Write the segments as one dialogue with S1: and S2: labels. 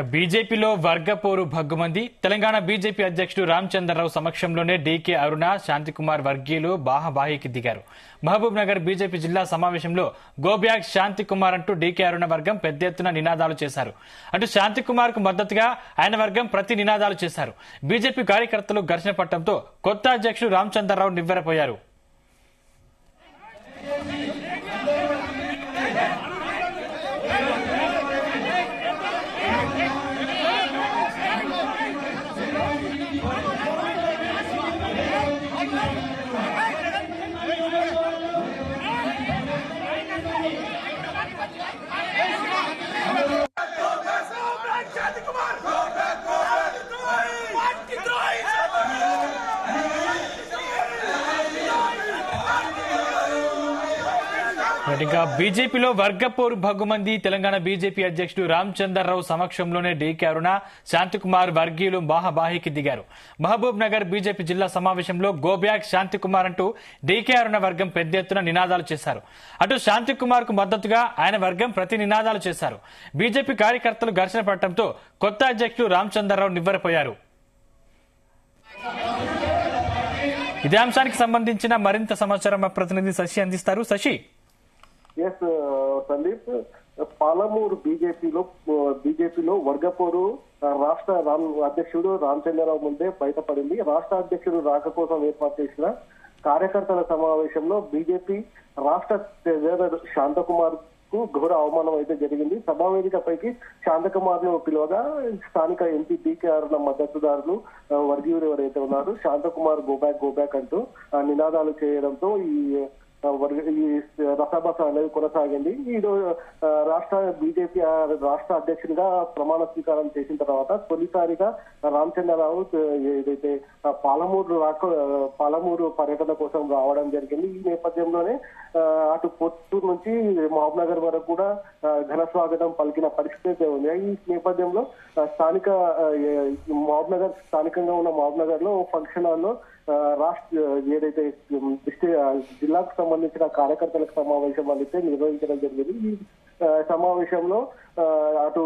S1: బీజేపీలో వర్గపోరు భగ్గుమంది. తెలంగాణ బీజేపీ అధ్యక్షుడు రామచంద్రరావు సమక్షంలోనే డీకే అరుణ, శాంతికుమార్ వర్గీయులు బాహాబాహికి దిగారు. మహబూబ్ నగర్ బీజేపీ జిల్లా సమావేశంలో గో బ్యాక్ శాంతికుమార్ అంటూ డీకే అరుణ వర్గం పెద్ద ఎత్తున నినాదాలు చేశారు. అటు శాంతికుమార్ కు మద్దతుగా ఆయన వర్గం ప్రతి నినాదాలు చేశారు. బీజేపీ కార్యకర్తలు ఘర్షణ పట్టడంతో కొత్త అధ్యక్షుడు రామచంద్రరావు నివ్వెరపోయారు. ఇంకా బీజేపీలో వర్గపోరు భగ్గుమంది. తెలంగాణ బీజేపీ అధ్యక్షుడు రామచంద్రరావు సమక్షంలోనే డీకే అరుణ, శాంతికుమార్ వర్గీయులు బాహాబాహికి దిగారు. మహబూబ్ నగర్ బీజేపీ జిల్లా సమావేశంలో గో బ్యాక్ శాంతికుమార్ అంటూ డీకే అరుణ వర్గం పెద్ద ఎత్తున నినాదాలు చేశారు. అటు శాంతికుమార్ కు మద్దతుగా ఆయన వర్గం ప్రతి నినాదాలు చేశారు. బీజేపీ కార్యకర్తలు ఘర్షణ పడటంతో కొత్త అధ్యక్షుడు రామచంద్రరావు నివ్వెరపోయారు. ఇదే అంశానికి సంబంధించిన మరింత సమాచారం మా ప్రతినిధి శశి అందిస్తారు. శశి,
S2: సందీప్, పాలమూరు బీజేపీలో వర్గపోరు రాష్ట్ర అధ్యక్షుడు రామచంద్రరావు ముందే బయటపడింది. రాష్ట్ర అధ్యక్షుడు రాక కోసం ఏర్పాటు చేసిన కార్యకర్తల సమావేశంలో బీజేపీ రాష్ట్ర ట్రెజరర్ శాంతకుమార్ కు ఘోర అవమానం అయితే జరిగింది. సభావేదికపైకి శాంతకుమార్ ను పిలువగా స్థానిక ఎంపీ డీకే అరుణ మద్దతుదారులు వర్గీయులు ఎవరైతే ఉన్నారు శాంతకుమార్ గోబ్యాక్ అంటూ నినాదాలు చేయడంతో ఈ రసాబస అనేది కొనసాగింది. ఈ రాష్ట్ర బీజేపీ రాష్ట్ర అధ్యక్షుడిగా ప్రమాణ స్వీకారం చేసిన తర్వాత తొలిసారిగా రామచంద్రరావు ఏదైతే పాలమూరు పర్యటన కోసం రావడం జరిగింది. ఈ నేపథ్యంలోనే అటు పొత్తూరు నుంచి మహబూబ్ నగర్ వరకు కూడా ఘన స్వాగతం పలికిన పరిస్థితి ఉంది. ఈ నేపథ్యంలో స్థానికంగా ఉన్న మహబూబ్ నగర్ లో ఫంక్షన్ హాల్లో రాష్ట్ర ఏదైతే జిల్లాకు సంబంధించిన కార్యకర్తలకు సమావేశం అయితే నిర్వహించడం జరిగింది. ఈ సమావేశంలో అటు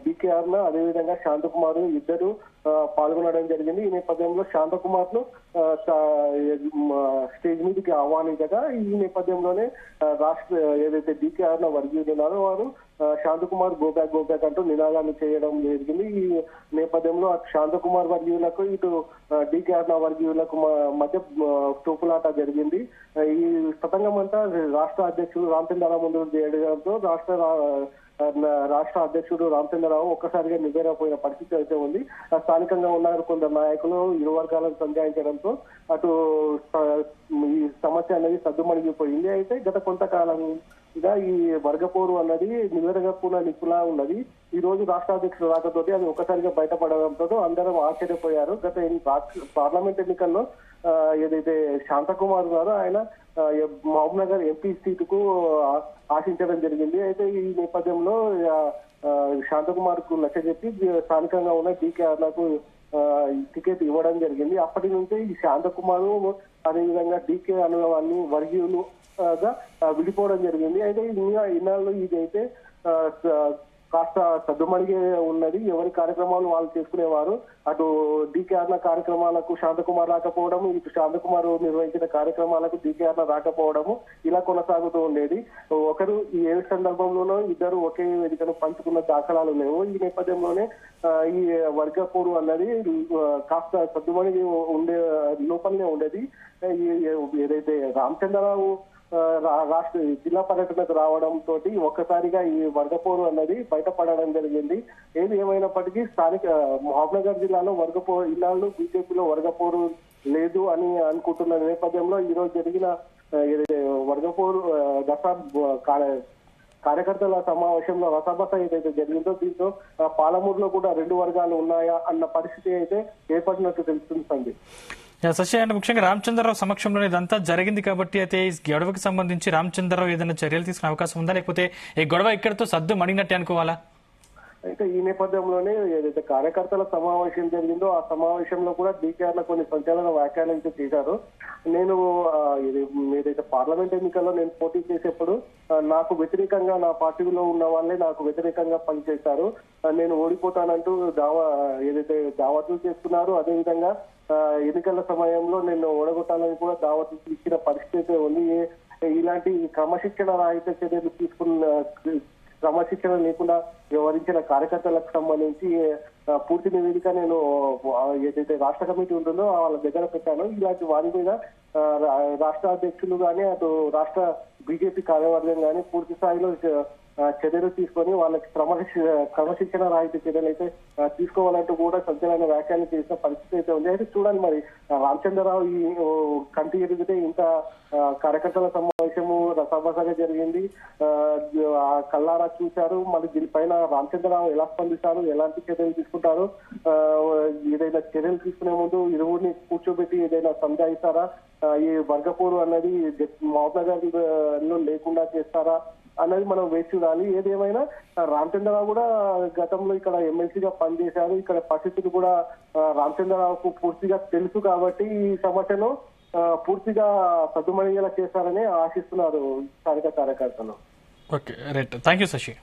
S2: డీకే అరుణ అదేవిధంగా శాంతకుమార్ ఇద్దరు పాల్గొనడం జరిగింది. ఈ నేపథ్యంలో శాంతకుమార్ ను స్టేజ్ మీదకి ఆహ్వానించగా ఈ నేపథ్యంలోనే రాష్ట్ర ఏదైతే డీకే అరుణ వర్గీయులు ఉన్నారో వారు శాంతకుమార్ గోబ్యాక్ అంటూ నినాదాన్ని చేయడం జరిగింది. ఈ నేపథ్యంలో అటు శాంతకుమార్ వర్గీయులకు ఇటు డీకే అరుణ వర్గీయులకు మధ్య తోపులాట జరిగింది. ఈ తతంగం అంతా రాష్ట్ర అధ్యక్షుడు రామచంద్రరావు ముందు చేయడంతో రాష్ట్ర అధ్యక్షుడు రామచంద్రరావు ఒక్కసారిగా నివ్వెరపోయిన పరిస్థితి అయితే ఉంది. స్థానికంగా ఉన్నారు కొందరు నాయకులు ఇరు వర్గాలను సంజాయించడంతో అటు ఈ సమస్య అనేది సద్దుమణిగిపోయింది. అయితే గత కొంతకాలంగా ఈ వర్గపోరు అన్నది నివేరగపున నిప్పులా ఉన్నది. ఈ రోజు రాష్ట్ర అధ్యక్షుడు రాకతోటి అది ఒక్కసారిగా బయటపడడంతో అందరం ఆశ్చర్యపోయారు. గత పార్లమెంట్ ఎన్నికల్లో ఏదైతే శాంతకుమార్ ఉన్నారో ఆయన మహబూబ్ నగర్ ఎంపీ సీటుకు ఆశించడం జరిగింది. అయితే ఈ నేపథ్యంలో శాంతకుమార్ కు నచ్చజెప్పి స్థానికంగా ఉన్న డీకే అరుణకు టికెట్ ఇవ్వడం జరిగింది. అప్పటి నుంచి ఈ శాంతకుమార్ అదేవిధంగా డీకే అరుణ వర్గీయులుగా విడిపోవడం జరిగింది. అయితే ఇన్నాళ్ళు ఇదైతే కాస్త సద్దుమణిగే ఉన్నది. ఎవరి కార్యక్రమాలు వాళ్ళు చేసుకునేవారు. అటు డీకే అరుణ కార్యక్రమాలకు శాంతకుమార్ రాకపోవడము, ఇటు శాంతకుమార్ నిర్వహించిన కార్యక్రమాలకు డీకే అరుణ రాకపోవడము ఇలా కొనసాగుతూ ఉండేది. ఒకరు ఏ సందర్భంలోనూ ఇద్దరు ఒకే వేదికను పంచుకున్న దాఖలాలు లేవు. ఈ నేపథ్యంలోనే ఈ వర్గపోరు అన్నది కాస్త సద్దుమణిగి ఉండే లోపలనే ఉండేది. ఏదైతే రామచంద్రరావు రాష్ట్ర జిల్లా పర్యటనకు రావడం తోటి ఒక్కసారిగా ఈ వర్గపోరు అన్నది బయటపడడం జరిగింది. ఏది ఏమైనప్పటికీ స్థానిక మహబూబ్ నగర్ జిల్లాలో ఇన్నాళ్ళు బీజేపీలో వర్గపోరు లేదు అని అనుకుంటున్న నేపథ్యంలో ఈ రోజు జరిగిన వర్గపోరు కార్యకర్తల సమావేశంలో రసబస ఏదైతే జరిగిందో దీంతో పాలమూరులో కూడా రెండు వర్గాలు ఉన్నాయా అన్న పరిస్థితి అయితే ఏర్పడినట్టు తెలుస్తుంది.
S1: శశి, అంటే ముఖ్యంగా రామచంద్రరావు సమక్షంలో ఇదంతా జరిగింది కాబట్టి అయితే ఈ గొడవకి సంబంధించి రామచంద్రరావు ఏదైనా చర్యలు తీసుకునే అవకాశం ఉందా, లేకపోతే ఈ గొడవ ఇక్కడితో సద్దు మణినట్టే అనుకోవాలా?
S2: అయితే ఈ నేపథ్యంలోనే ఏదైతే కార్యకర్తల సమావేశం జరిగిందో ఆ సమావేశంలో కూడా డీకేఆర్ కొన్ని సంచలన వ్యాఖ్యలు అయితే చేశారు. నేను ఏదైతే పార్లమెంట్ ఎన్నికల్లో నేను పోటీ చేసేప్పుడు నాకు వ్యతిరేకంగా నా పార్టీలో ఉన్న వాళ్ళే నాకు వ్యతిరేకంగా పనిచేశారు. నేను ఓడిపోతానంటూ ఏదైతే దావతులు చేస్తున్నారు. అదేవిధంగా ఎన్నికల సమయంలో నేను ఓడగొట్టాలని కూడా దావతులు ఇచ్చిన పరిస్థితి ఉంది. ఇలాంటి క్రమశిక్షణ రాహిత్య చర్యలు క్రమశిక్షణ లేకుండా వ్యవహరించిన కార్యకర్తలకు సంబంధించి పూర్తి నివేదిక నేను ఏదైతే రాష్ట్ర కమిటీ ఉంటుందో వాళ్ళ దగ్గర పెట్టాను. ఇలాంటి వారి మీద రాష్ట్ర అధ్యక్షులు కానీ అటు రాష్ట్ర బీజేపీ కార్యవర్గం కానీ పూర్తి స్థాయిలో చర్యలు తీసుకొని వాళ్ళకి క్రమశిక్షణ రాహిత్య చర్యలు అయితే తీసుకోవాలంటూ కూడా సంచలన వ్యాఖ్యలు చేసిన పరిస్థితి అయితే ఉంది. అయితే చూడండి మరి రామచంద్రరావు ఈ కంటి ఎదిగితే ఇంత కార్యకర్తల సమావేశము రసాబసగా జరిగింది. కల్లారా చూశారు. మరి దీనిపైన రామచంద్రరావు ఎలా స్పందిస్తారు, ఎలాంటి చర్యలు తీసుకుంటారు, ఏదైనా చర్యలు తీసుకునే ముందు ఇరువురిని కూర్చోబెట్టి ఏదైనా సంజాయిస్తారా, ఈ వర్గపోరు అన్నది మహబూబ్నగర్ లో లేకుండా చేస్తారా అన్నది మనం వేచి చూడాలి. ఏదేమైనా రామచంద్రరావు కూడా గతంలో ఇక్కడ ఎమ్మెల్సీగా పనిచేశారు. ఇక్కడ పరిస్థితులు కూడా రామచంద్రరావుకు పూర్తిగా తెలుసు కాబట్టి ఈ సమస్యను పూర్తిగా సద్దుమణిగేలా చేస్తారని ఆశిస్తున్నారు స్థానిక కార్యకర్తలు.
S1: Okay right, thank you Shashi.